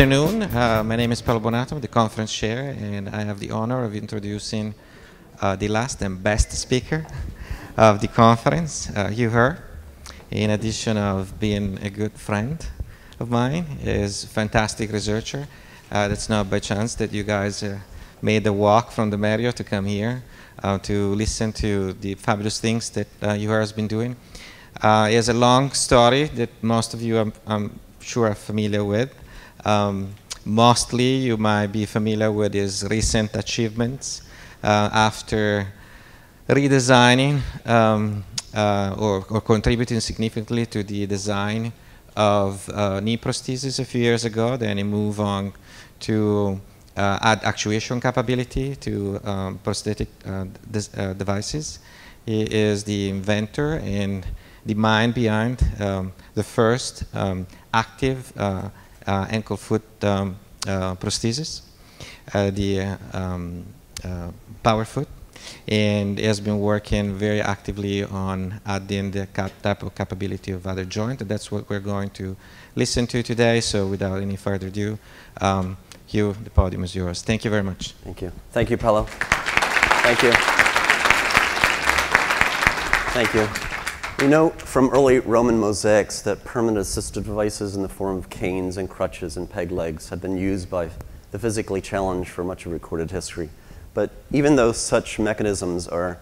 afternoon. My name is Paolo Bonato, I'm the conference chair, and I have the honor of introducing the last and best speaker of the conference, Hugh Herr. In addition of being a good friend of mine, is a fantastic researcher. That's not by chance that you guys made the walk from the Marriott to come here to listen to the fabulous things that Hugh Herr has been doing. He has a long story that most of you, I'm sure, are familiar with. Mostly, you might be familiar with his recent achievements after redesigning or contributing significantly to the design of knee prostheses a few years ago. Then he moved on to add actuation capability to prosthetic devices. He is the inventor and the mind behind the first active ankle-foot prosthesis, the power foot, and has been working very actively on adding the type of capability of other joint, and that's what we're going to listen to today. So without any further ado, Hugh, the podium is yours. Thank you very much. Thank you. Thank you, Paolo. Thank you. Thank you. We know from early Roman mosaics that permanent assistive devices in the form of canes and crutches and peg legs have been used by the physically challenged for much of recorded history. But even though such mechanisms are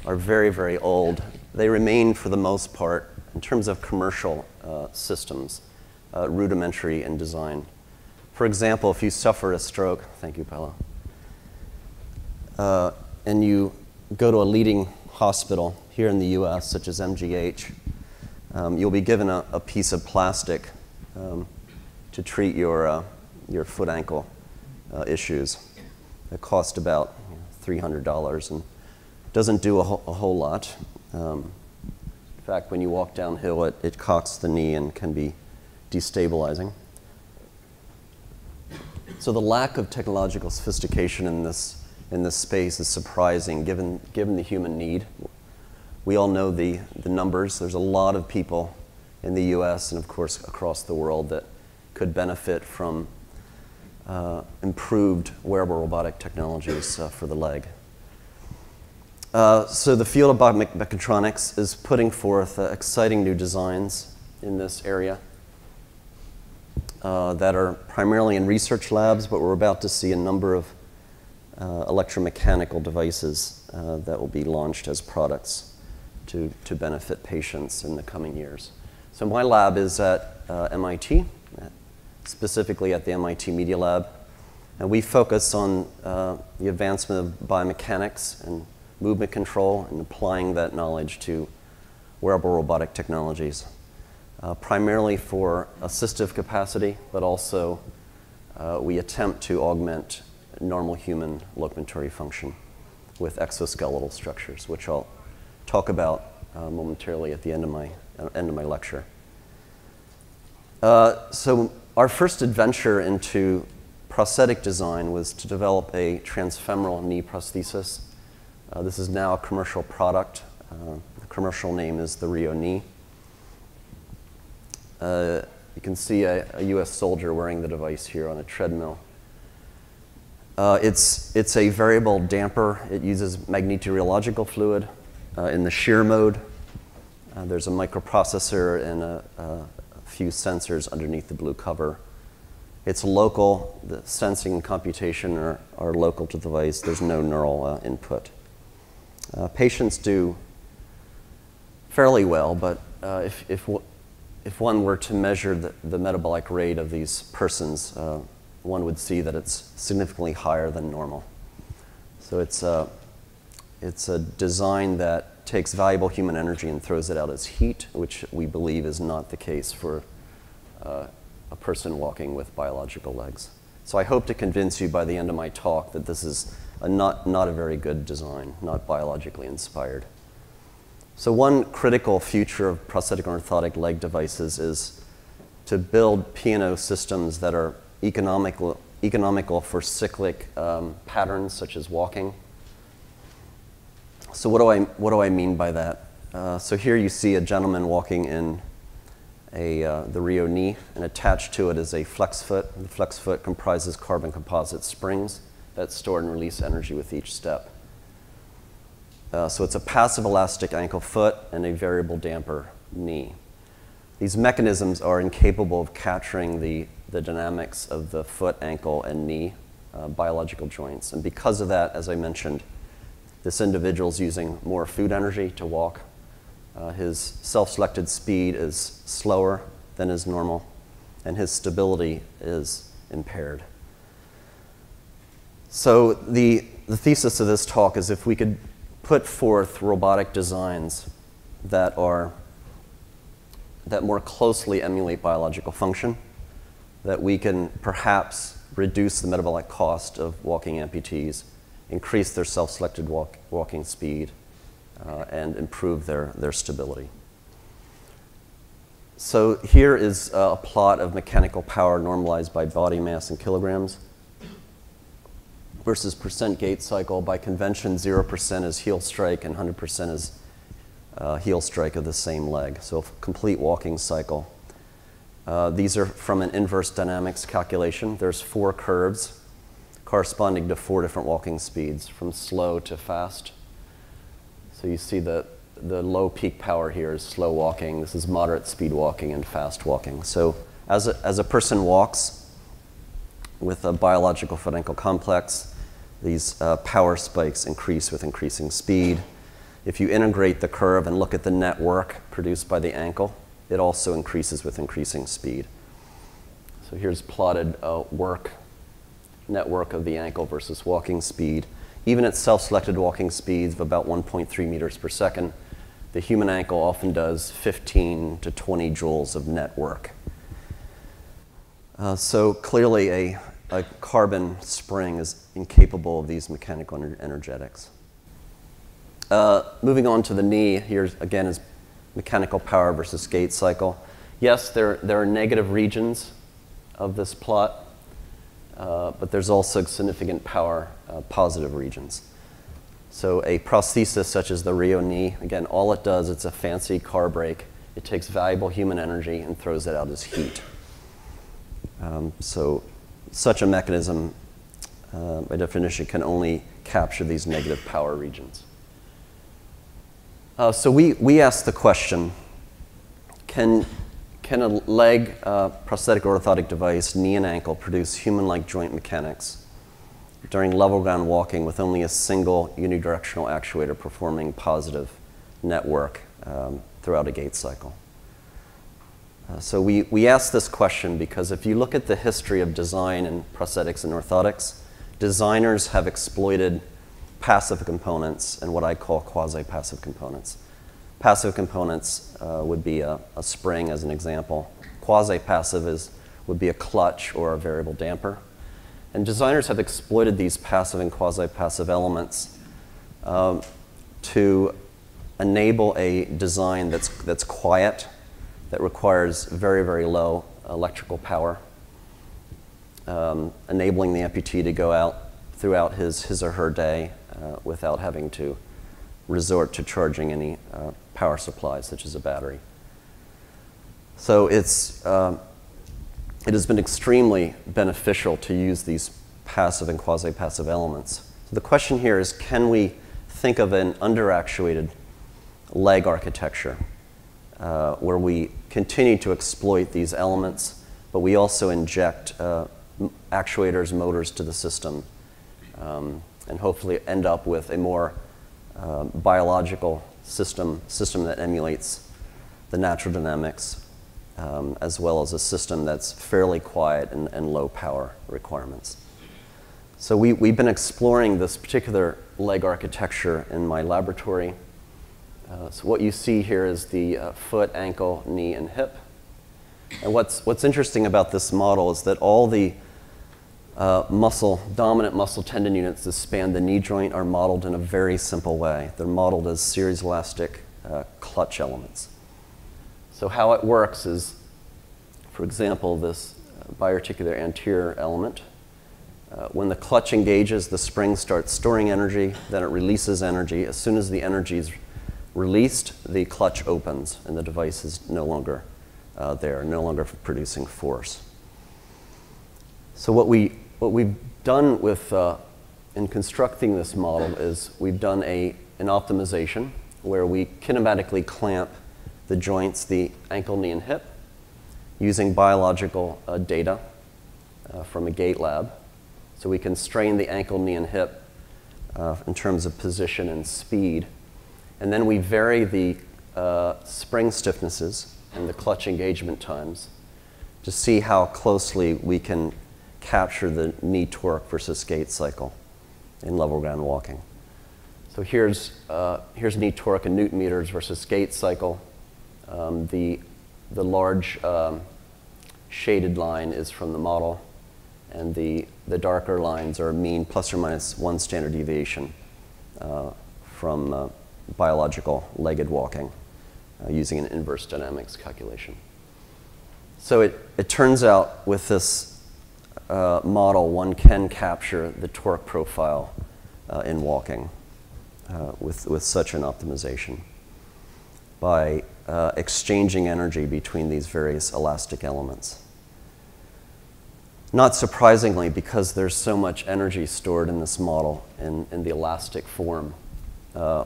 very, very old, they remain, for the most part, in terms of commercial systems, rudimentary in design. For example, if you suffer a stroke, thank you, Paolo, and you go to a leading hospital here in the US, such as MGH, you'll be given a piece of plastic to treat your foot ankle issues. It costs about $300 and doesn't do a whole lot. In fact, when you walk downhill, it cocks the knee and can be destabilizing. So the lack of technological sophistication in this space is surprising, given the human need. We all know the numbers. There's a lot of people in the US and, of course, across the world that could benefit from improved wearable robotic technologies for the leg. So the field of biomechatronics is putting forth exciting new designs in this area that are primarily in research labs, but we're about to see a number of electromechanical devices that will be launched as products to benefit patients in the coming years. So my lab is at MIT, specifically at the MIT Media Lab, and we focus on the advancement of biomechanics and movement control and applying that knowledge to wearable robotic technologies, primarily for assistive capacity, but also we attempt to augment normal human locomotory function with exoskeletal structures, which I'll talk about momentarily at the end of my lecture. So our first adventure into prosthetic design was to develop a transfemoral knee prosthesis. This is now a commercial product. The commercial name is the Rio Knee. You can see a US soldier wearing the device here on a treadmill. It's a variable damper. It uses magnetoroyological fluid in the shear mode. There's a microprocessor and a few sensors underneath the blue cover. It's local. The sensing and computation are local to the device. There's no neural input. Patients do fairly well, but if one were to measure the metabolic rate of these persons, one would see that it's significantly higher than normal. So it's a design that takes valuable human energy and throws it out as heat, which we believe is not the case for a person walking with biological legs. So I hope to convince you by the end of my talk that this is not a very good design, not biologically inspired. So one critical feature of prosthetic and orthotic leg devices is to build P&O systems that are economical for cyclic patterns, such as walking. So what do I mean by that? So here you see a gentleman walking in the Rio knee, and attached to it is a flex foot. The flex foot comprises carbon composite springs that store and release energy with each step. So it's a passive elastic ankle foot and a variable damper knee. These mechanisms are incapable of capturing the dynamics of the foot, ankle, and knee biological joints. And because of that, as I mentioned, this individual's using more food energy to walk. His self-selected speed is slower than is normal, and his stability is impaired. So the thesis of this talk is if we could put forth robotic designs that more closely emulate biological function, that we can perhaps reduce the metabolic cost of walking amputees, increase their self-selected walking speed, and improve their stability. So here is a plot of mechanical power normalized by body mass in kilograms versus percent gait cycle. By convention, 0% is heel strike and 100% is heel strike of the same leg. So a complete walking cycle. These are from an inverse dynamics calculation. There's 4 curves corresponding to 4 different walking speeds, from slow to fast. So you see the low peak power here is slow walking. This is moderate speed walking and fast walking. So as a person walks with a biological foot ankle complex, these power spikes increase with increasing speed. If you integrate the curve and look at the net work produced by the ankle, it also increases with increasing speed. So here's plotted net work of the ankle versus walking speed. Even at self-selected walking speeds of about 1.3 meters per second, the human ankle often does 15 to 20 joules of net work. So clearly a carbon spring is incapable of these mechanical energetics. Moving on to the knee, here again is mechanical power versus gait cycle. Yes, there are negative regions of this plot, but there's also significant power positive regions. So a prosthesis such as the Rio knee, again, all it does, it's a fancy car brake. It takes valuable human energy and throws it out as heat. So such a mechanism, by definition, can only capture these negative power regions. So we asked the question, can a leg, prosthetic or orthotic device, knee and ankle, produce human-like joint mechanics during level ground walking with only a single unidirectional actuator performing positive network throughout a gait cycle? So we asked this question because if you look at the history of design in prosthetics and orthotics, designers have exploited passive components and what I call quasi-passive components. Passive components would be a spring as an example. Quasi-passive would be a clutch or a variable damper. And designers have exploited these passive and quasi-passive elements to enable a design that's quiet, that requires very, very low electrical power, enabling the amputee to go out throughout his or her day without having to resort to charging any power supplies, such as a battery. So it has been extremely beneficial to use these passive and quasi-passive elements. So the question here is, can we think of an under-actuated leg architecture where we continue to exploit these elements, but we also inject actuators, motors to the system, and hopefully end up with a more biological system that emulates the natural dynamics, as well as a system that's fairly quiet and low power requirements. So we've been exploring this particular leg architecture in my laboratory. So what you see here is the foot, ankle, knee, and hip. And what's interesting about this model is that all the dominant muscle tendon units that span the knee joint are modeled in a very simple way. They're modeled as series elastic clutch elements. So how it works is, for example, this biarticular anterior element. When the clutch engages, the spring starts storing energy, then it releases energy. As soon as the energy is released, the clutch opens and the device is no longer there, no longer producing force. So what we've done with, in constructing this model is we've done an optimization where we kinematically clamp the joints, the ankle, knee, and hip, using biological data from a gait lab. So we can strain the ankle, knee, and hip in terms of position and speed. And then we vary the spring stiffnesses and the clutch engagement times to see how closely we can capture the knee torque versus gait cycle in level ground walking. So here's knee torque in Newton meters versus gait cycle. The large shaded line is from the model, and the darker lines are mean plus or minus 1 standard deviation from biological legged walking using an inverse dynamics calculation. So it turns out with this model, one can capture the torque profile in walking with such an optimization by exchanging energy between these various elastic elements. Not surprisingly, because there's so much energy stored in this model in the elastic form,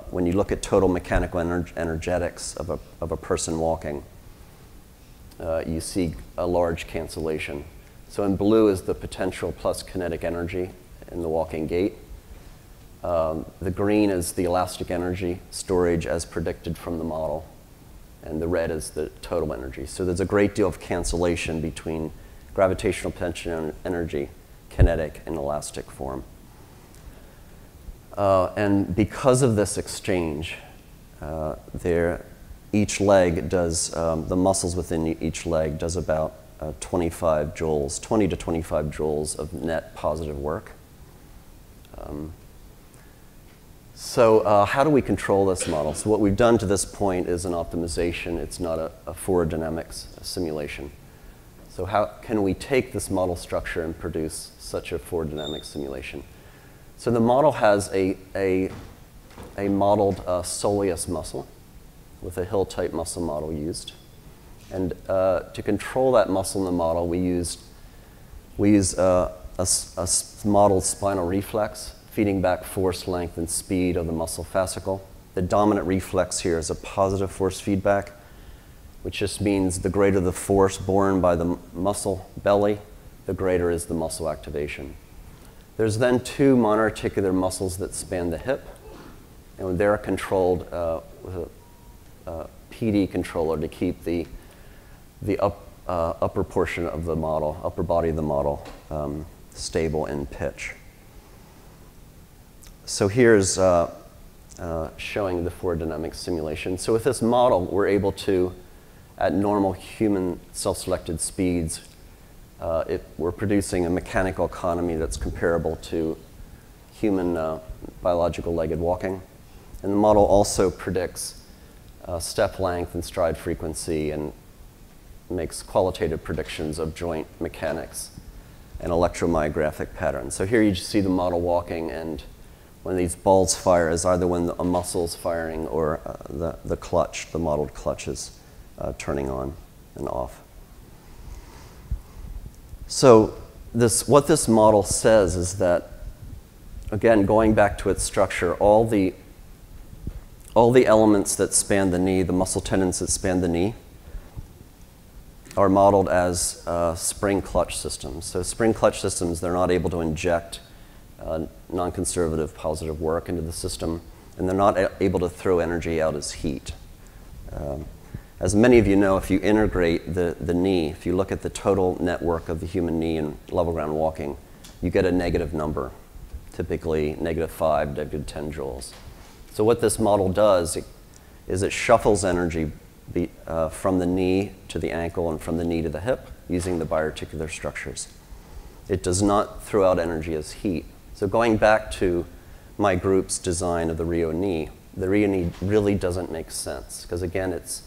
when you look at total mechanical energetics of a person walking, you see a large cancellation. So in blue is the potential plus kinetic energy in the walking gait. The green is the elastic energy storage as predicted from the model, and the red is the total energy. So there's a great deal of cancellation between gravitational potential energy, kinetic, and elastic form. And because of this exchange, each leg does, the muscles within each leg does about 25 joules, 20 to 25 joules of net positive work. So how do we control this model? So what we've done to this point is an optimization. It's not a forward dynamics simulation. So how can we take this model structure and produce such a forward dynamics simulation? So the model has a modeled soleus muscle with a hill-type muscle model used. And to control that muscle in the model, we use a modeled spinal reflex, feeding back force, length, and speed of the muscle fascicle. The dominant reflex here is a positive force feedback, which just means the greater the force borne by the muscle belly, the greater is the muscle activation. There's then 2 monoarticular muscles that span the hip, and they're controlled with a PD controller to keep the upper portion of the model, upper body of the model, stable in pitch. So here's showing the forward dynamics simulation. So with this model, we're able to, at normal human self-selected speeds, we're producing a mechanical economy that's comparable to human biological legged walking. And the model also predicts step length and stride frequency and makes qualitative predictions of joint mechanics and electromyographic patterns. So here you just see the model walking, and when these balls fire is either when a muscle's firing or the clutch, the modeled clutch is turning on and off. So what this model says is that, again, going back to its structure, all the elements that span the knee, the muscle tendons that span the knee, are modeled as spring clutch systems. So spring clutch systems, they're not able to inject non-conservative positive work into the system, and they're not able to throw energy out as heat. As many of you know, if you integrate the knee, if you look at the total network of the human knee in level ground walking, you get a negative number, typically -5, -10 joules. So what this model does is it shuffles energy from the knee to the ankle and from the knee to the hip using the biarticular structures. It does not throw out energy as heat. So going back to my group's design of the Rio knee, the Rio knee really doesn't make sense because, again, it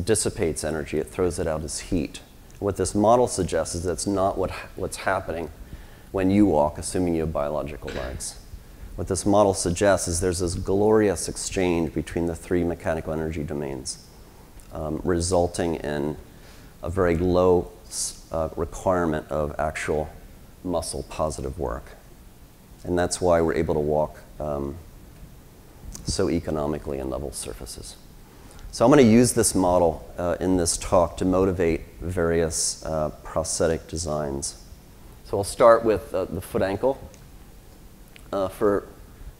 dissipates energy. It throws it out as heat. What this model suggests is that's not what's happening when you walk, assuming you have biological legs. What this model suggests is there's this glorious exchange between the 3 mechanical energy domains resulting in a very low requirement of actual muscle positive work. And that's why we're able to walk so economically in level surfaces. So I'm going to use this model in this talk to motivate various prosthetic designs. So I'll start with the foot ankle. For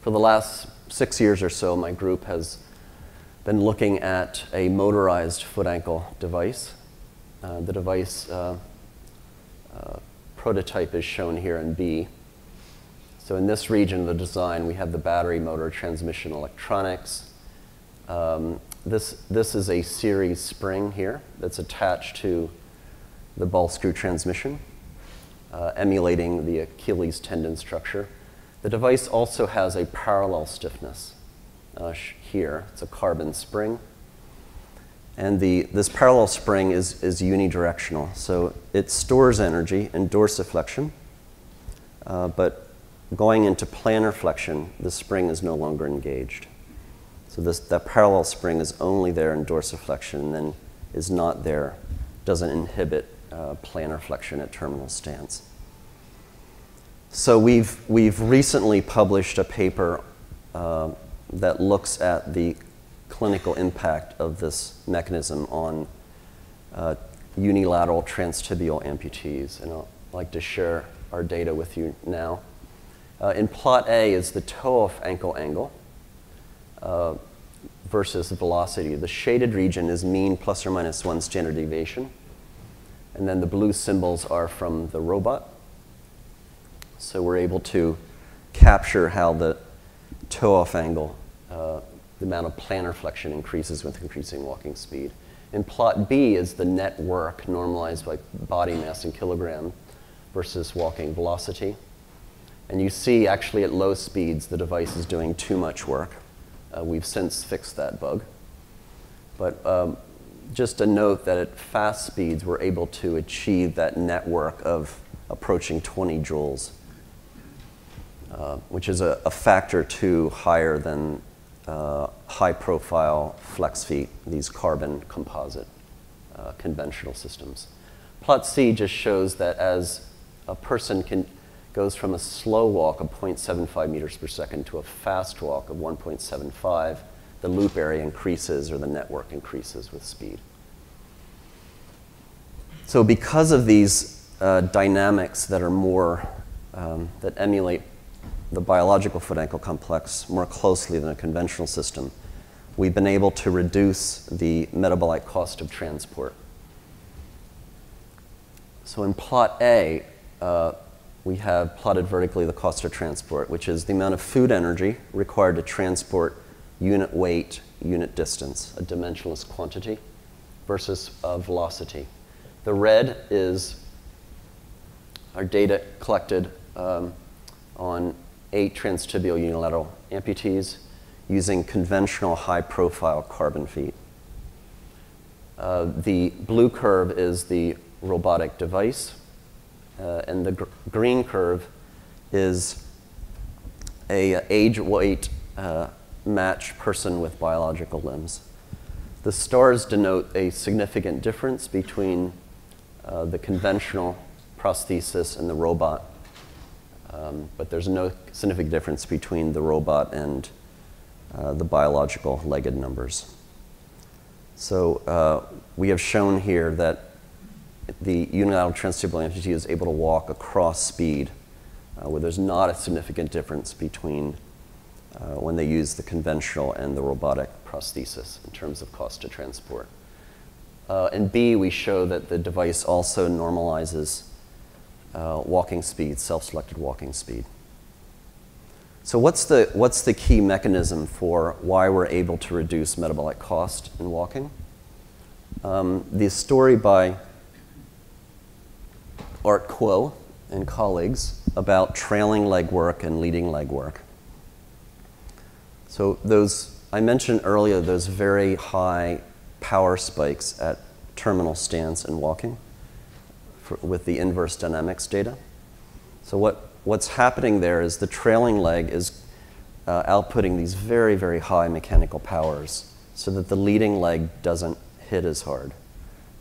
the last 6 years or so, my group has been looking at a motorized foot ankle device. The device prototype is shown here in B. So in this region of the design, we have the battery, motor, transmission, electronics. This is a series spring here that's attached to the ball screw transmission, emulating the Achilles tendon structure. The device also has a parallel stiffness here. It's a carbon spring. And this parallel spring is unidirectional. So it stores energy in dorsiflexion, but going into plantar flexion, the spring is no longer engaged. So that parallel spring is only there in dorsiflexion and then is not there, doesn't inhibit plantar flexion at terminal stance. So we've recently published a paper that looks at the clinical impact of this mechanism on unilateral transtibial amputees. And I'd like to share our data with you now. In plot A is the toe-off ankle angle versus velocity. The shaded region is mean plus or minus 1 standard deviation. And then the blue symbols are from the robot. So we're able to capture how the toe-off angle, the amount of plantar flexion increases with increasing walking speed. In plot B is the net work normalized by body mass in kilogram versus walking velocity. And you see actually at low speeds the device is doing too much work. We've since fixed that bug. But just a note that at fast speeds we're able to achieve that network of approaching 20 joules, which is a factor 2 higher than high-profile flex feet, these carbon composite conventional systems. Plot C just shows that as a person goes from a slow walk of 0.75 meters per second to a fast walk of 1.75, the loop area increases or the network increases with speed. So because of these dynamics that are more, that emulate the biological foot-ankle complex more closely than a conventional system, we've been able to reduce the metabolic cost of transport. So in plot A, we have plotted vertically the cost of transport, which is the amount of food energy required to transport unit weight, unit distance, a dimensionless quantity, versus velocity. The red is our data collected on 8 transtibial unilateral amputees using conventional high-profile carbon feet. The blue curve is the robotic device, and the green curve is a age-weight matched person with biological limbs. The stars denote a significant difference between the conventional prosthesis and the robot, but there's no significant difference between the robot and the biological legged numbers. So we have shown here that the unilateral transtibial amputee is able to walk across speed, where there's not a significant difference between when they use the conventional and the robotic prosthesis in terms of cost to transport. In B, we show that the device also normalizes walking speed, self-selected walking speed. So what's the key mechanism for why we're able to reduce metabolic cost in walking? The story by Art Kuo and colleagues about trailing leg work and leading leg work. So I mentioned earlier those very high power spikes at terminal stance and walking with the inverse dynamics data. So what's happening there is the trailing leg is outputting these very, very high mechanical powers so that the leading leg doesn't hit as hard,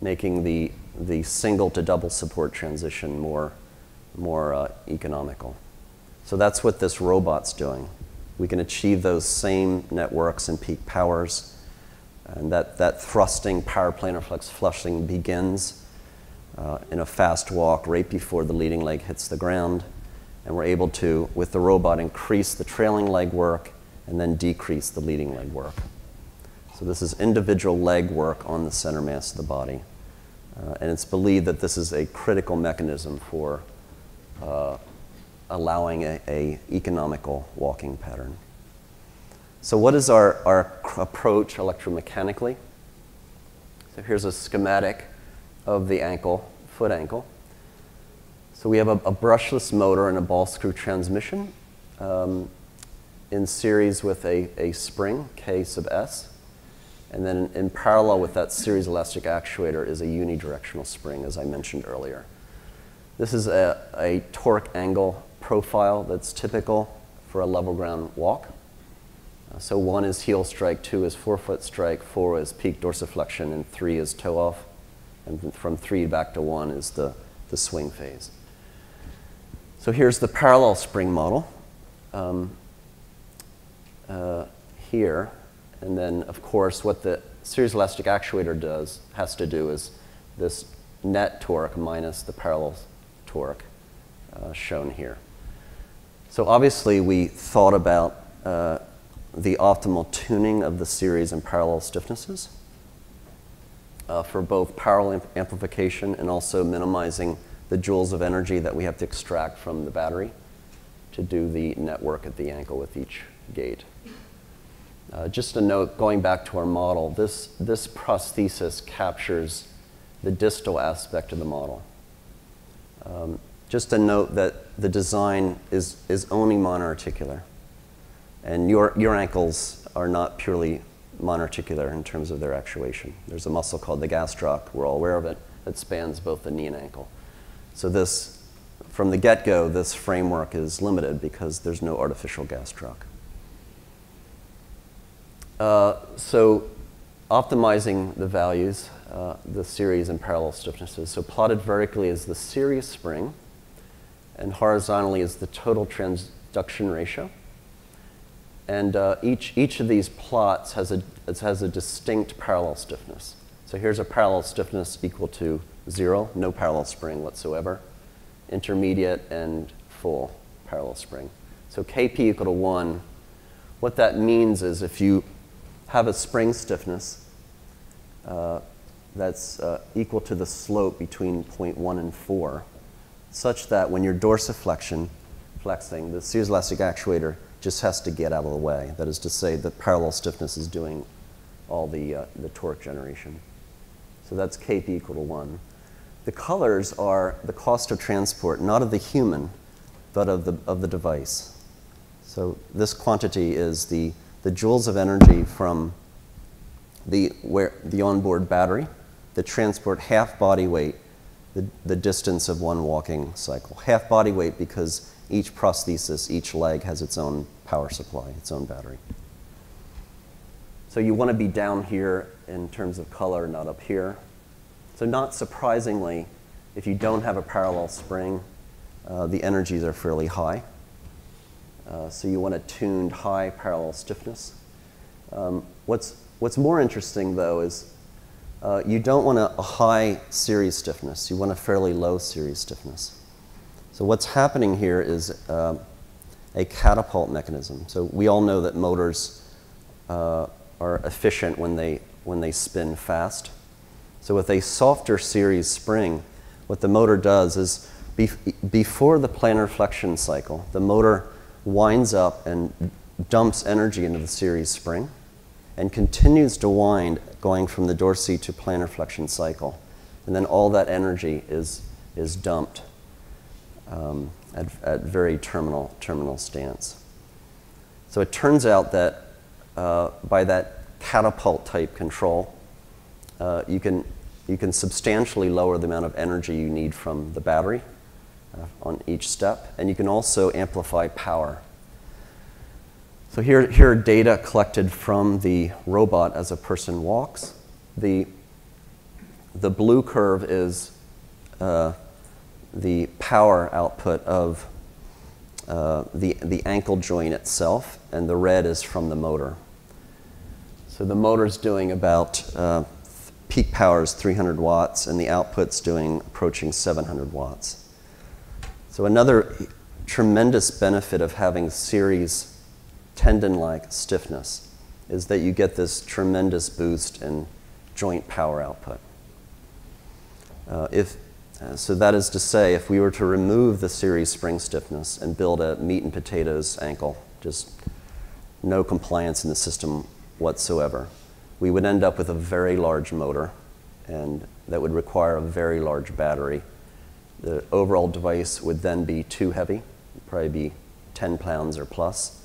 making the single to double support transition more economical. So that's what this robot's doing. We can achieve those same networks and peak powers, and that thrusting power planar flex flushing begins in a fast walk right before the leading leg hits the ground, and we're able to, with the robot, increase the trailing leg work and then decrease the leading leg work. So this is individual leg work on the center mass of the body. And it's believed that this is a critical mechanism for allowing a economical walking pattern. So what is our approach electromechanically? So here's a schematic of the ankle, foot ankle. So we have a brushless motor and a ball screw transmission in series with a spring, K sub S. And then in parallel with that series elastic actuator is a unidirectional spring, as I mentioned earlier. This is a torque angle profile that's typical for a level ground walk. So 1 is heel strike, 2 is forefoot strike, 4 is peak dorsiflexion, and 3 is toe off. And from 3 back to 1 is the swing phase. So here's the parallel spring model here. And then, of course, what the series elastic actuator has to do is this net torque minus the parallel torque shown here. So obviously, we thought about the optimal tuning of the series and parallel stiffnesses for both parallel amplification and also minimizing the joules of energy that we have to extract from the battery to do the network at the ankle with each gait. Just a note, going back to our model, this prosthesis captures the distal aspect of the model. Just a note that the design is only monoarticular, and your ankles are not purely monoarticular in terms of their actuation. There's a muscle called the gastroc, we're all aware of it, that spans both the knee and ankle. So this, from the get-go, this framework is limited because there's no artificial gastroc. So optimizing the values, the series and parallel stiffnesses. So plotted vertically is the series spring, and horizontally is the total transduction ratio. And each of these plots has a distinct parallel stiffness. So here's a parallel stiffness equal to 0, no parallel spring whatsoever, intermediate and full parallel spring. So Kp equal to 1, what that means is if you have a spring stiffness that's equal to the slope between 0.1 and 4, such that when you're dorsiflexing, the series elastic actuator just has to get out of the way. That is to say, the parallel stiffness is doing all the torque generation. So that's Kp equal to 1. The colors are the cost of transport, not of the human, but of the device. So this quantity is the joules of energy from the onboard battery that transport half body weight, the distance of one walking cycle. Half body weight because each prosthesis, each leg has its own power supply, its own battery. So you want to be down here in terms of color, not up here. So not surprisingly, if you don't have a parallel spring, the energies are fairly high. So you want a tuned high parallel stiffness. What's more interesting, though, is you don't want a high series stiffness. You want a fairly low series stiffness. So what's happening here is a catapult mechanism. So we all know that motors are efficient when they spin fast. So with a softer series spring, what the motor does is before the planar flexion cycle, the motor winds up and dumps energy into the series spring and continues to wind going from the dorsi to planar flexion cycle. And then all that energy is dumped at very terminal stance. So it turns out that by that catapult type control, you can substantially lower the amount of energy you need from the battery on each step, and you can also amplify power. So here are data collected from the robot as a person walks. The The blue curve is the power output of the ankle joint itself, and the red is from the motor. So the motor's doing about, peak power is 300 watts, and the output's doing approaching 700 watts. So another tremendous benefit of having series tendon-like stiffness is that you get this tremendous boost in joint power output. So that is to say, if we were to remove the series spring stiffness and build a meat and potatoes ankle, just no compliance in the system whatsoever, we would end up with a very large motor, and that would require a very large battery. The overall device would then be too heavy, probably be 10 pounds or plus.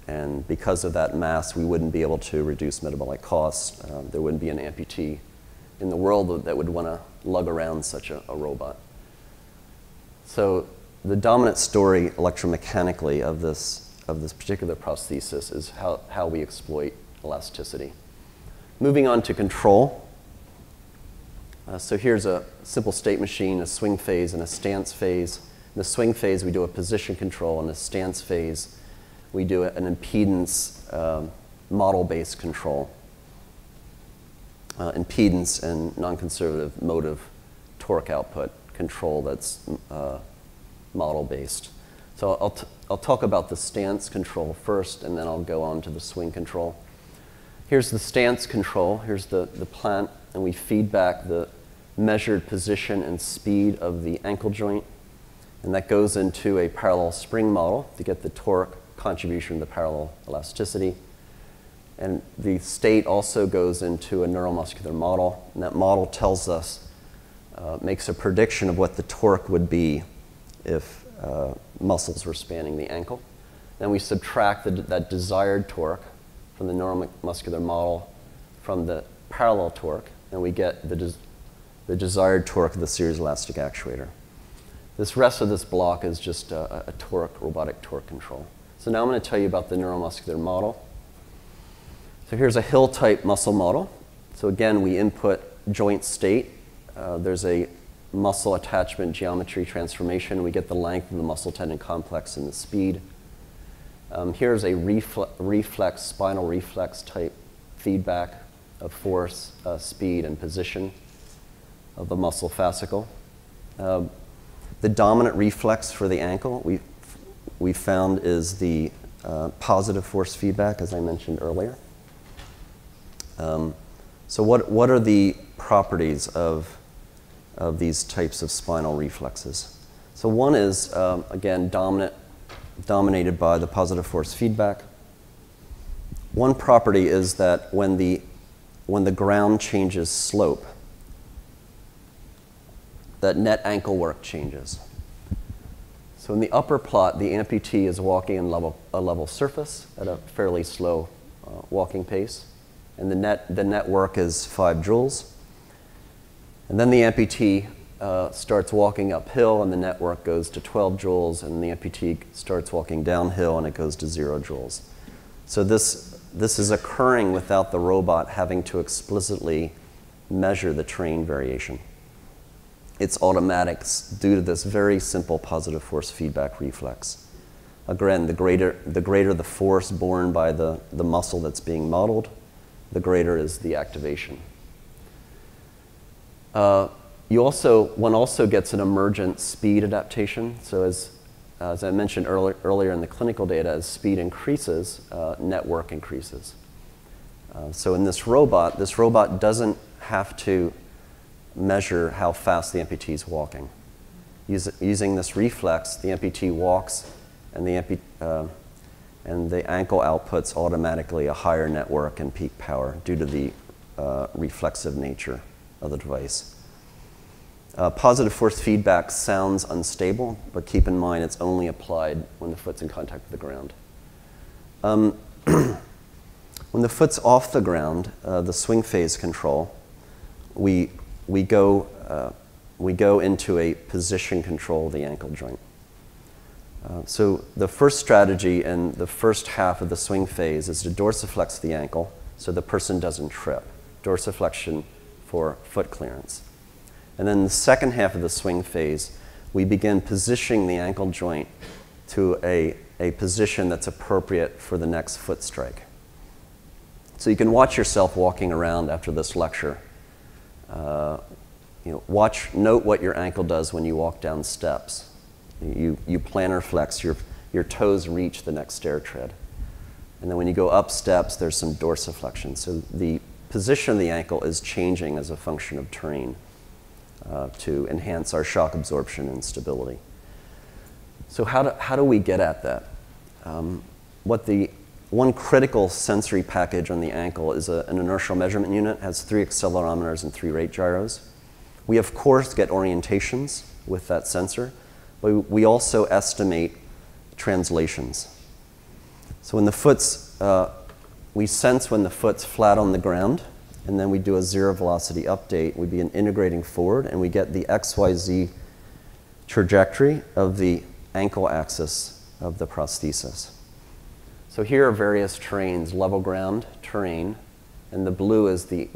And because of that mass, we wouldn't be able to reduce metabolic costs. There wouldn't be an amputee in the world that would want to lug around such a robot. So the dominant story electromechanically of this particular prosthesis is how we exploit elasticity. Moving on to control. So here's a simple state machine, a swing phase and a stance phase. In the swing phase, we do a position control. In the stance phase, we do an impedance model-based control. Impedance and non-conservative motive torque output control that's model-based. So I'll talk about the stance control first, and then I'll go on to the swing control. Here's the stance control. Here's the plant, and we feed back the measured position and speed of the ankle joint, and that goes into a parallel spring model to get the torque contribution to the parallel elasticity. And the state also goes into a neuromuscular model, and that model tells us, makes a prediction of what the torque would be if muscles were spanning the ankle. Then we subtract that desired torque from the neuromuscular model from the parallel torque, and we get the desired torque of the series elastic actuator. This rest of this block is just a robotic torque control. So now I'm going to tell you about the neuromuscular model. So here's a hill-type muscle model. So again, we input joint state. There's a muscle attachment geometry transformation. We get the length of the muscle tendon complex and the speed. Here's a reflex, spinal reflex type feedback of force, speed, and position of the muscle fascicle. The dominant reflex for the ankle we found is the positive force feedback, as I mentioned earlier. So what are the properties of these types of spinal reflexes? So one is, again, dominated by the positive force feedback. One property is that when the ground changes slope, that net ankle work changes. So in the upper plot, the amputee is walking in a level surface at a fairly slow walking pace, and the net work is 5 joules. And then the amputee starts walking uphill, and the net work goes to 12 joules, and the amputee starts walking downhill, and it goes to 0 joules. So this is occurring without the robot having to explicitly measure the terrain variation. It's automatic due to this very simple positive force feedback reflex. Again, the greater the force borne by the muscle that's being modeled, the greater is the activation. One also gets an emergent speed adaptation. So as I mentioned earlier in the clinical data, as speed increases, network increases. So in this robot doesn't have to measure how fast the amputee is walking. Using this reflex, the amputee walks, and the ankle outputs automatically a higher network and peak power due to the reflexive nature of the device. Positive force feedback sounds unstable, but keep in mind it's only applied when the foot's in contact with the ground. When the foot's off the ground, the swing phase control, we go into a position control of the ankle joint. So the first strategy in the first half of the swing phase is to dorsiflex the ankle so the person doesn't trip. Dorsiflexion for foot clearance. And then the second half of the swing phase, we begin positioning the ankle joint to a position that's appropriate for the next foot strike. So you can watch yourself walking around after this lecture. Note what your ankle does when you walk down steps. You plantar flex, your toes reach the next stair tread. And then when you go up steps, there's some dorsiflexion. So the position of the ankle is changing as a function of terrain to enhance our shock absorption and stability. So how do we get at that? One critical sensory package on the ankle is an inertial measurement unit. It has 3 accelerometers and 3 rate gyros. We, of course, get orientations with that sensor, but we also estimate translations. So when the foot's, we sense when the foot's flat on the ground, and then we do a 0 velocity update. We begin integrating forward, and we get the XYZ trajectory of the ankle axis of the prosthesis. So here are various terrains: level ground, terrain, and the blue is the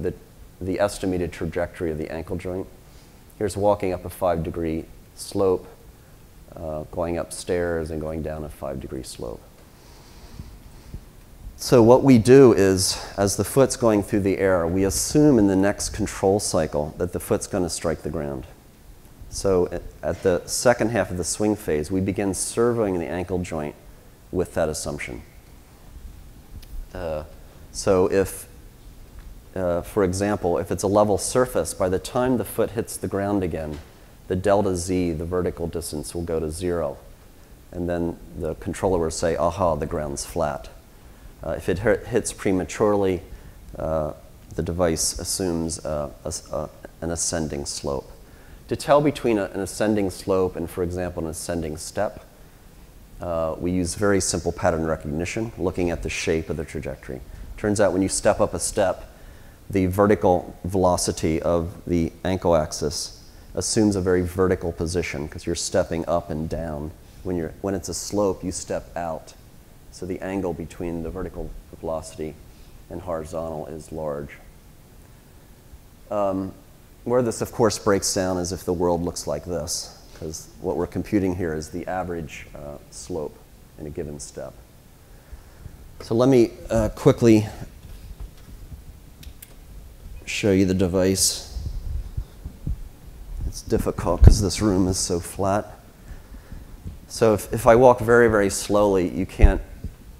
estimated trajectory of the ankle joint. Here's walking up a 5-degree slope, going upstairs and going down a 5-degree slope. So what we do is, as the foot's going through the air, we assume in the next control cycle that the foot's going to strike the ground. So at the second half of the swing phase, we begin surveying the ankle joint with that assumption. So if, for example, if it's a level surface, by the time the foot hits the ground again, the delta z, the vertical distance, will go to 0. And then the controller will say, aha, the ground's flat. If it hits prematurely, the device assumes an ascending slope. To tell between an ascending slope and, for example, an ascending step, we use very simple pattern recognition, looking at the shape of the trajectory. Turns out when you step up a step, the vertical velocity of the ankle axis assumes a very vertical position because you're stepping up and down. When it's a slope, you step out. So the angle between the vertical velocity and horizontal is large. Where this, of course, breaks down is if the world looks like this, because what we're computing here is the average slope in a given step. So let me quickly show you the device. It's difficult because this room is so flat. So if I walk very, very slowly,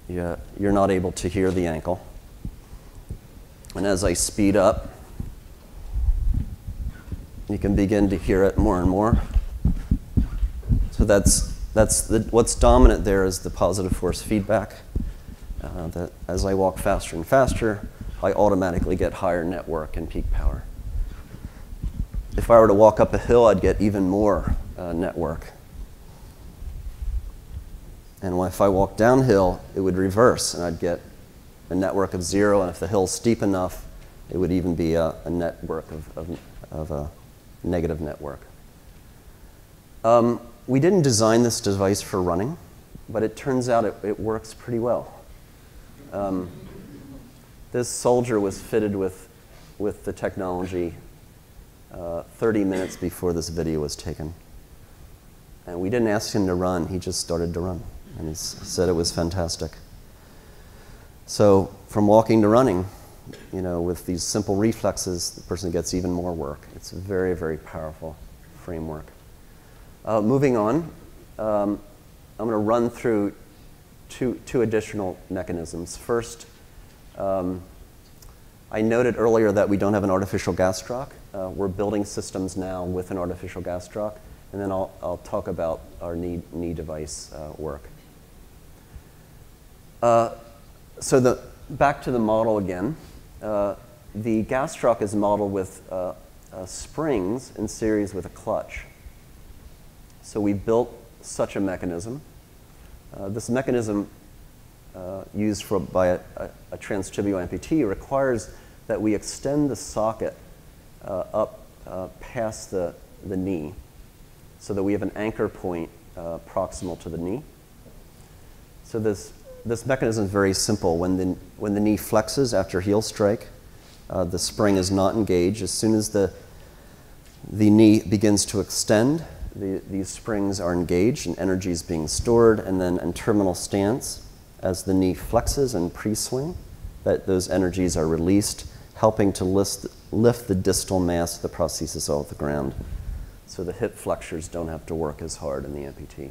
you're not able to hear the ankle. And as I speed up, you can begin to hear it more and more. So what's dominant there is the positive force feedback. That as I walk faster and faster, I automatically get higher network and peak power. If I were to walk up a hill, I'd get even more network. And if I walk downhill, it would reverse, and I'd get a network of 0. And if the hill's steep enough, it would even be a network of a negative network. We didn't design this device for running, but it turns out it works pretty well. This soldier was fitted with the technology 30 minutes before this video was taken. And we didn't ask him to run, he just started to run. And he said it was fantastic. So from walking to running, with these simple reflexes, the person gets even more work. It's a very, very powerful framework. Moving on, I'm going to run through two additional mechanisms. First, I noted earlier that we don't have an artificial gastroc. We're building systems now with an artificial gastroc, and then I'll talk about our knee device work. So back to the model again. The gastroc is modeled with springs in series with a clutch. So we built such a mechanism. This mechanism used by a transtibial amputee requires that we extend the socket up past the knee so that we have an anchor point proximal to the knee. So this mechanism is very simple. When the knee flexes after heel strike, the spring is not engaged. As soon as the knee begins to extend, these springs are engaged and energy is being stored, and then in terminal stance, as the knee flexes and pre-swing, those energies are released, helping to lift the distal mass of the prosthesis off the ground, so the hip flexors don't have to work as hard in the amputee.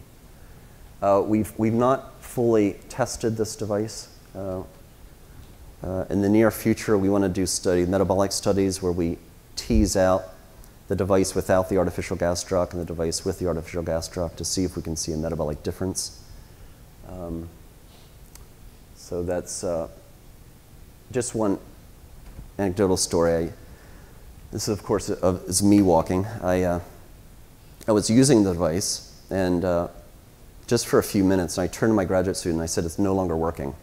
We've not fully tested this device. In the near future, we want to do metabolic studies where we tease out the device without the artificial gastroc and the device with the artificial gastroc to see if we can see a metabolic difference. So that's just one anecdotal story. This, of course, is me walking. I was using the device, and just for a few minutes, I turned to my graduate student and I said, "It's no longer working."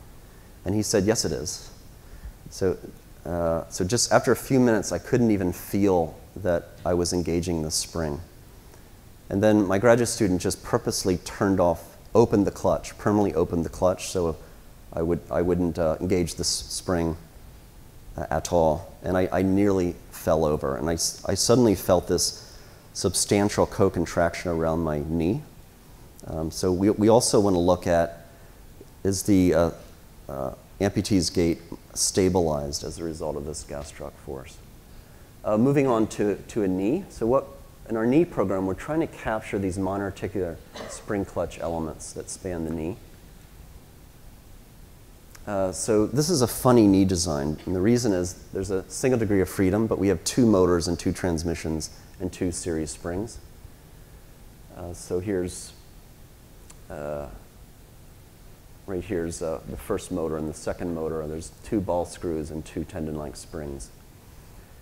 And he said, "Yes, it is." So just after a few minutes, I couldn't even feel that I was engaging the spring. And then my graduate student just purposely opened the clutch, permanently opened the clutch, so I wouldn't engage the spring at all. And I nearly fell over. And I suddenly felt this substantial co-contraction around my knee. So we also want to look at, is the amputee's gait stabilized as a result of this gastroc force? Moving on to a knee. So in our knee program, we're trying to capture these monoarticular spring clutch elements that span the knee. So this is a funny knee design, and the reason is there's a single degree of freedom, but we have 2 motors and 2 transmissions and 2 series springs. So here's right here's the first motor and the second motor. There's 2 ball screws and 2 tendon-like springs.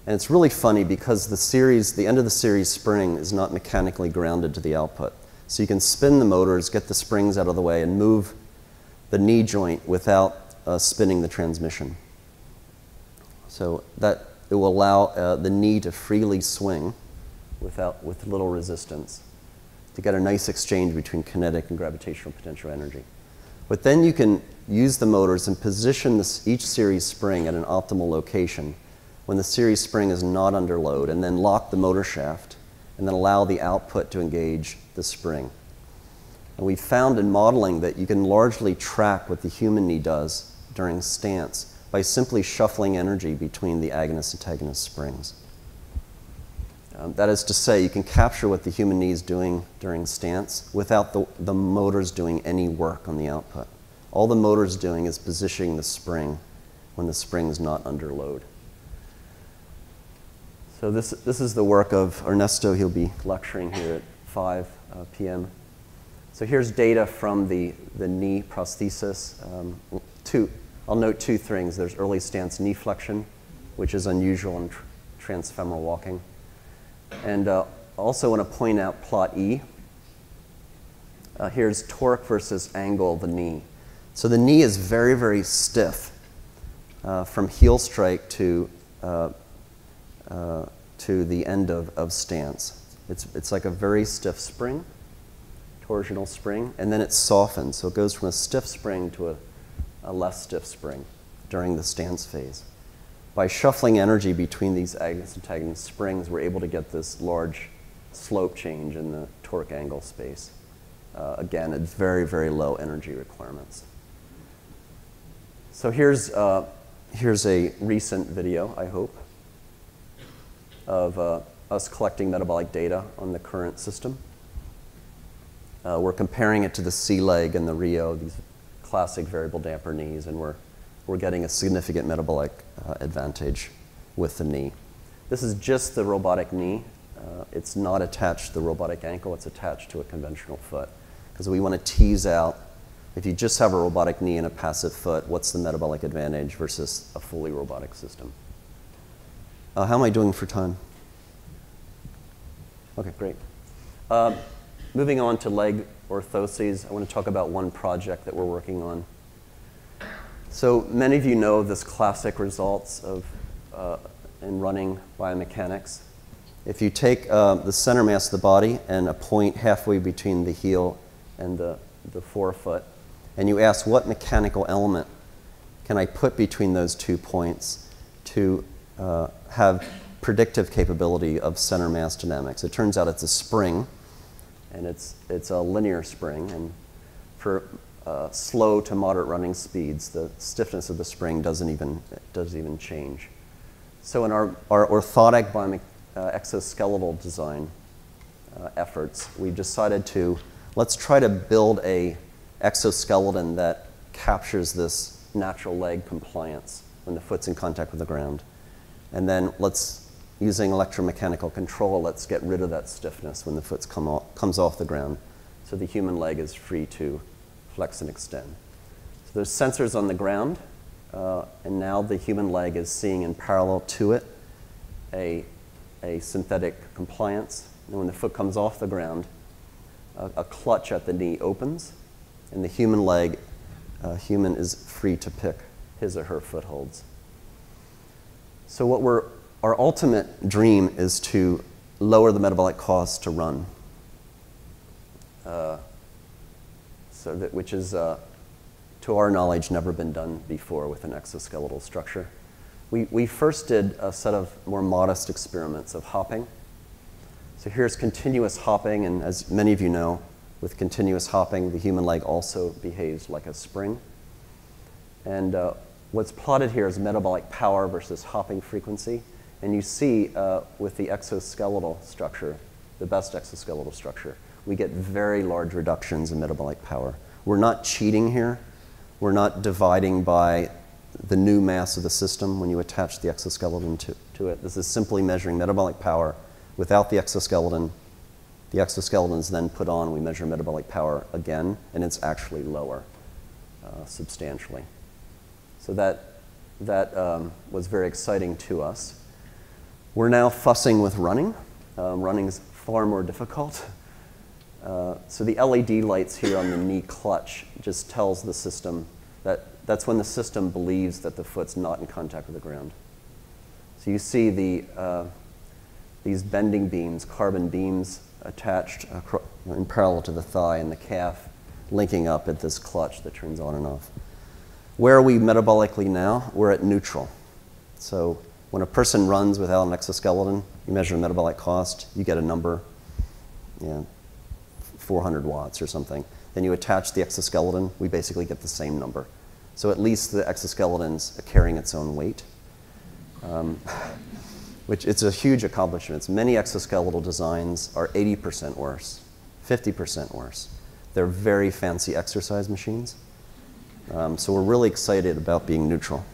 And it's really funny because the end of the series spring is not mechanically grounded to the output. So you can spin the motors, get the springs out of the way, and move the knee joint without spinning the transmission. So that it will allow the knee to freely swing with little resistance to get a nice exchange between kinetic and gravitational potential energy. But then you can use the motors and position each series spring at an optimal location when the series spring is not under load, and then lock the motor shaft and then allow the output to engage the spring. And we found in modeling that you can largely track what the human knee does during stance by simply shuffling energy between the agonist-antagonist springs. That is to say, you can capture what the human knee is doing during stance without the motors doing any work on the output. All the motor's doing is positioning the spring when the spring is not under load. So this is the work of Ernesto. He'll be lecturing here at 5 p.m. So here's data from the knee prosthesis. I'll note 2 things. There's early stance knee flexion, which is unusual in transfemoral walking. And also want to point out plot E. Here's torque versus angle of the knee. So the knee is very, very stiff from heel strike to the end of stance. It's like a very stiff spring, torsional spring, and then it softens. So it goes from a stiff spring to a less stiff spring during the stance phase. By shuffling energy between these agonist-antagonist springs, we're able to get this large slope change in the torque angle space. Again, at very, very low energy requirements. So here's a recent video, I hope, of us collecting metabolic data on the current system. We're comparing it to the C-leg and the Rio, these classic variable damper knees, and we're getting a significant metabolic advantage with the knee. This is just the robotic knee. It's not attached to the robotic ankle, it's attached to a conventional foot. Because we want to tease out, if you just have a robotic knee and a passive foot, what's the metabolic advantage versus a fully robotic system? How am I doing for time? Okay, great. Moving on to leg orthoses, I want to talk about one project that we're working on. So many of you know this classic results of in running biomechanics. If you take the center mass of the body and a point halfway between the heel and the forefoot, and you ask what mechanical element can I put between those 2 points to have predictive capability of center mass dynamics. It turns out it's a spring, and it's a linear spring, and for slow to moderate running speeds, the stiffness of the spring doesn't even change. So in our orthotic exoskeletal design efforts, we decided to let's try to build a exoskeleton that captures this natural leg compliance when the foot's in contact with the ground. And then using electromechanical control, let's get rid of that stiffness when the foot comes off the ground, so the human leg is free to flex and extend. So there's sensors on the ground, and now the human leg is seeing in parallel to it a synthetic compliance. And when the foot comes off the ground, a clutch at the knee opens, and the human leg, human is free to pick his or her footholds. So our ultimate dream is to lower the metabolic cost to run, which is, to our knowledge, never been done before with an exoskeletal structure. We first did a set of more modest experiments of hopping. So here's continuous hopping, and as many of you know, with continuous hopping, the human leg also behaves like a spring. And what's plotted here is metabolic power versus hopping frequency. And you see with the exoskeletal structure, the best exoskeletal structure, we get very large reductions in metabolic power. We're not cheating here. We're not dividing by the new mass of the system when you attach the exoskeleton to it. This is simply measuring metabolic power without the exoskeleton. The exoskeleton is then put on, we measure metabolic power again, and it's actually lower substantially. So that was very exciting to us. We're now fussing with running. Running is far more difficult. So the LED lights here on the knee clutch just tells the system that's when the system believes that the foot's not in contact with the ground. So you see these bending beams, carbon beams attached in parallel to the thigh and the calf, linking up at this clutch that turns on and off. Where are we metabolically now? We're at neutral. So when a person runs without an exoskeleton, you measure metabolic cost, you get a number, 400 watts or something. Then you attach the exoskeleton, we basically get the same number. So at least the exoskeleton's carrying its own weight, which it's a huge accomplishment. Many exoskeletal designs are 80% worse, 50% worse. They're very fancy exercise machines. So we're really excited about being neutral,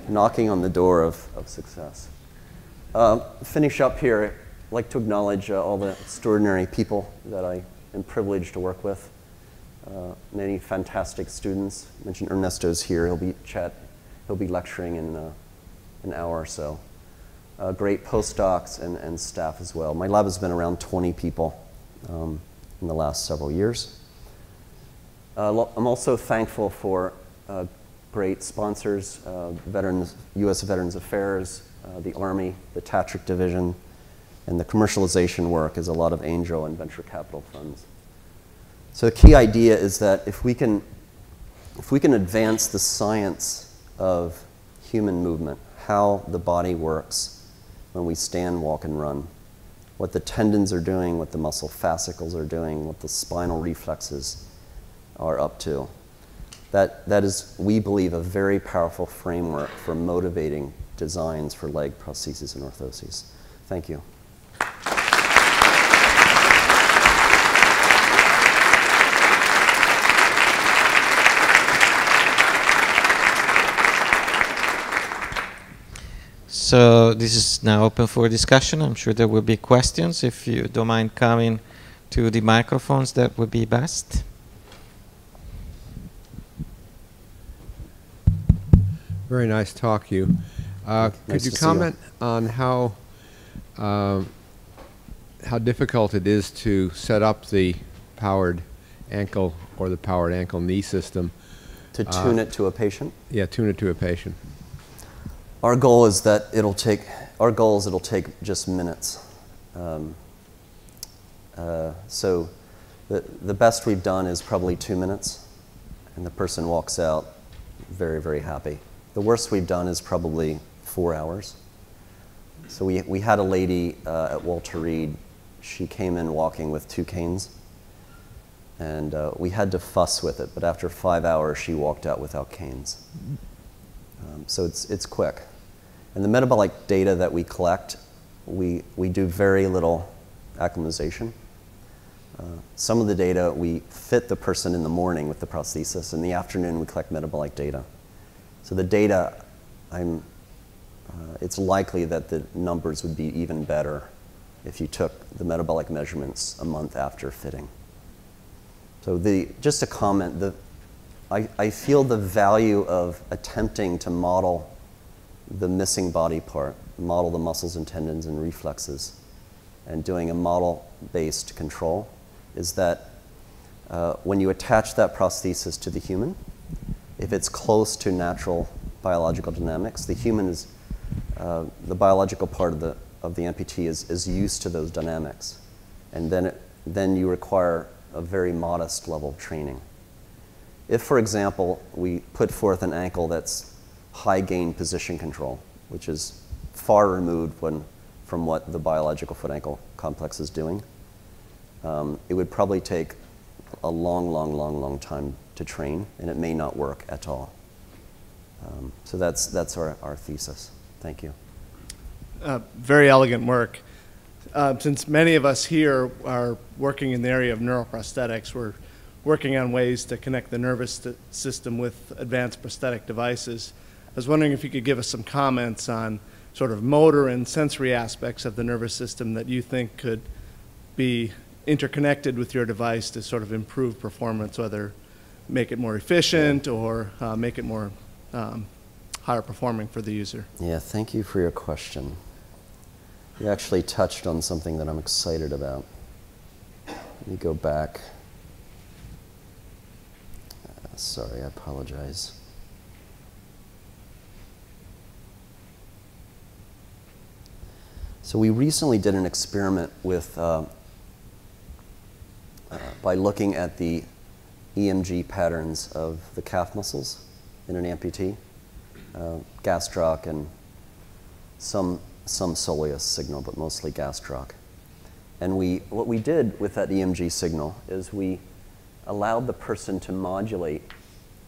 knocking on the door of success. Finish up here, I'd like to acknowledge all the extraordinary people that I am privileged to work with. Many fantastic students. I mentioned Ernesto's here. He'll be lecturing in an hour or so. Great postdocs and staff as well. My lab has been around 20 people in the last several years. I'm also thankful for great sponsors, U.S. Veterans Affairs, the Army, the Tatric Division, and the commercialization work is a lot of angel and venture capital funds. So the key idea is that if we can advance the science of human movement, how the body works when we stand, walk, and run, what the tendons are doing, what the muscle fascicles are doing, what the spinal reflexes are up to, that is, we believe, a very powerful framework for motivating designs for leg prostheses and orthoses. Thank you. So this is now open for discussion. I'm sure there will be questions. If you don't mind coming to the microphones, that would be best. Very nice talk, Hugh. Could you comment on how difficult it is to set up the powered ankle or the powered ankle knee system? To tune it to a patient? Yeah, tune it to a patient. Our goal is that it'll take just minutes. So the best we've done is probably 2 minutes, and the person walks out very, very happy. The worst we've done is probably 4 hours. So we had a lady at Walter Reed. She came in walking with 2 canes, and we had to fuss with it, but after 5 hours she walked out without canes. So it's quick. And the metabolic data that we collect, we do very little acclimatization. Some of the data, we fit the person in the morning with the prosthesis. In the afternoon, we collect metabolic data. So the data, it's likely that the numbers would be even better if you took the metabolic measurements a month after fitting. So just a comment, I feel the value of attempting to model the missing body part, model the muscles and tendons and reflexes, and doing a model-based control is that when you attach that prosthesis to the human, if it's close to natural biological dynamics, the human is, the biological part of the amputee is used to those dynamics. And then you require a very modest level of training. If, for example, we put forth an ankle that's high gain position control, which is far removed from what the biological foot ankle complex is doing, it would probably take a long time to train, and it may not work at all. So that's our thesis. Thank you. Very elegant work. Since many of us here are working in the area of neuroprosthetics, we're working on ways to connect the nervous system with advanced prosthetic devices. I was wondering if you could give us some comments on sort of motor and sensory aspects of the nervous system that you think could be interconnected with your device to sort of improve performance, whether make it more efficient or make it more higher performing for the user. Yeah, thank you for your question. You actually touched on something that I'm excited about. Let me go back. Sorry, I apologize. So we recently did an experiment with, by looking at the EMG patterns of the calf muscles in an amputee, gastroc and some soleus signal, but mostly gastroc. And what we did with that EMG signal is we allowed the person to modulate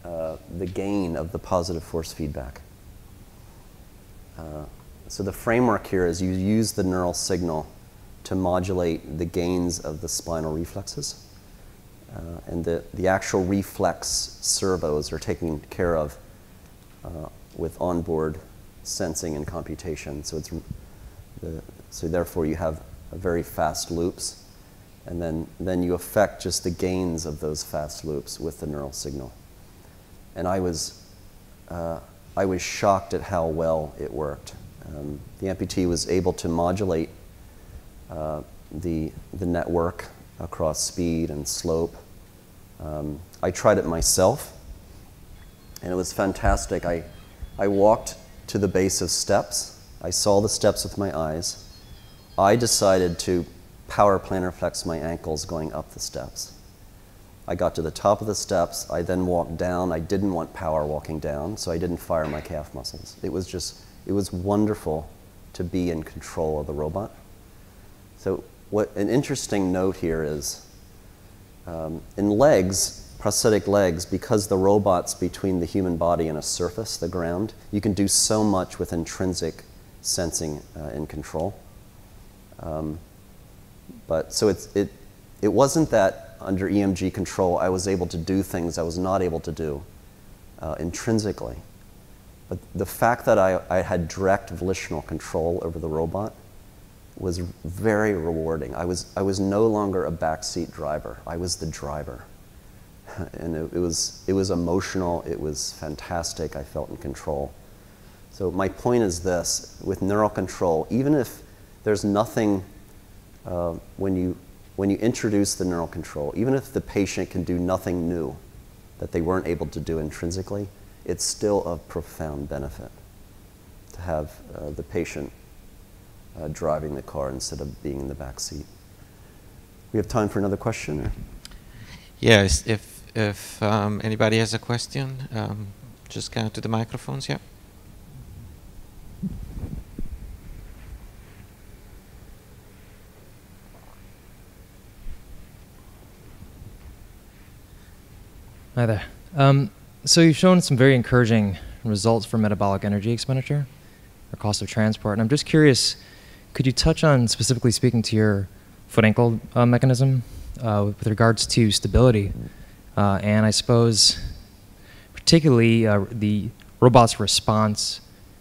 the gain of the positive force feedback. So the framework here is you use the neural signal to modulate the gains of the spinal reflexes. And the actual reflex servos are taken care of with onboard sensing and computation. So therefore you have very fast loops, and then you affect just the gains of those fast loops with the neural signal. And I was shocked at how well it worked. The amputee was able to modulate the network across speed and slope. I tried it myself, and it was fantastic. I walked to the base of steps. I saw the steps with my eyes. I decided to power plantar flex my ankles going up the steps. I got to the top of the steps. I then walked down. I didn't want power walking down, so I didn't fire my calf muscles. It was wonderful to be in control of the robot. So an interesting note here is, in legs, prosthetic legs, because the robot's between the human body and a surface, the ground, you can do so much with intrinsic sensing and control. But so it wasn't that under EMG control I was able to do things I was not able to do intrinsically. But the fact that I had direct volitional control over the robot was very rewarding. I was no longer a backseat driver. I was the driver. And it was emotional. It was fantastic. I felt in control. So my point is this: with neural control, even if there's nothing, when you introduce the neural control, even if the patient can do nothing new that they weren't able to do intrinsically, it's still of profound benefit to have the patient driving the car instead of being in the back seat. We have time for another question? Or? Yes, if anybody has a question, just come to the microphones, yeah. Hi there. So you've shown some very encouraging results for metabolic energy expenditure or cost of transport. And I'm just curious, could you touch on, specifically speaking to your foot-ankle mechanism with regards to stability? And I suppose particularly the robot's response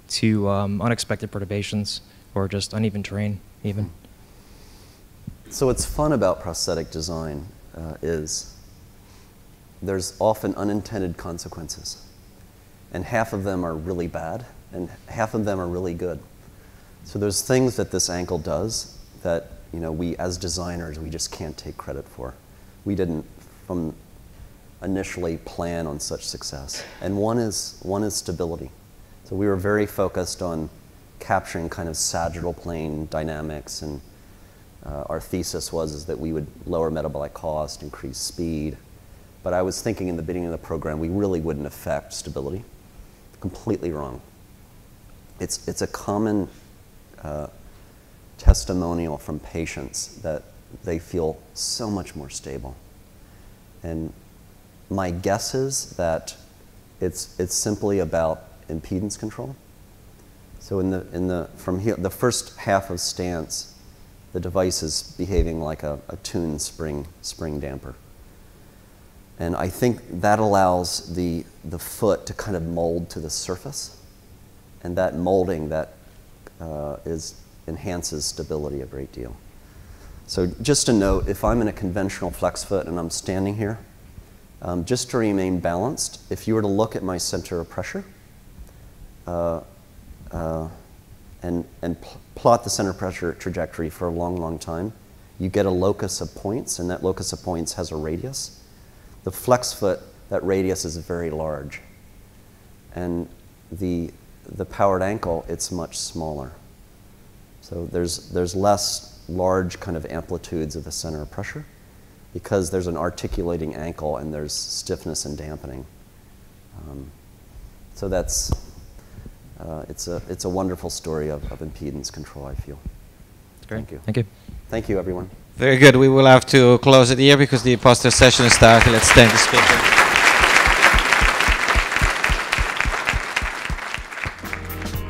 to unexpected perturbations or just uneven terrain even. So what's fun about prosthetic design is there's often unintended consequences. And half of them are really bad, and half of them are really good. So there's things that this ankle does that, you know, we as designers, we just can't take credit for. We didn't initially plan on such success. And one is stability. So we were very focused on capturing kind of sagittal plane dynamics, and our thesis is that we would lower metabolic cost, increase speed. But I was thinking in the beginning of the program, we really wouldn't affect stability. Completely wrong. It's a common testimonial from patients that they feel so much more stable. And my guess is that it's simply about impedance control. So from here, the first half of stance, the device is behaving like a tuned spring damper. And I think that allows the foot to kind of mold to the surface. And that molding enhances stability a great deal. So just a note, if I'm in a conventional flex foot and I'm standing here, just to remain balanced, if you were to look at my center of pressure and plot the center of pressure trajectory for a long, long time, you get a locus of points, and that locus of points has a radius. The flex foot, that radius is very large. And the powered ankle, it's much smaller. So there's less large kind of amplitudes of the center of pressure because there's an articulating ankle and there's stiffness and dampening. So that's, it's a wonderful story of impedance control, I feel. Great. Thank you. Thank you. Thank you, everyone. Very good. We will have to close it here because the poster session is started. Let's thank the speaker.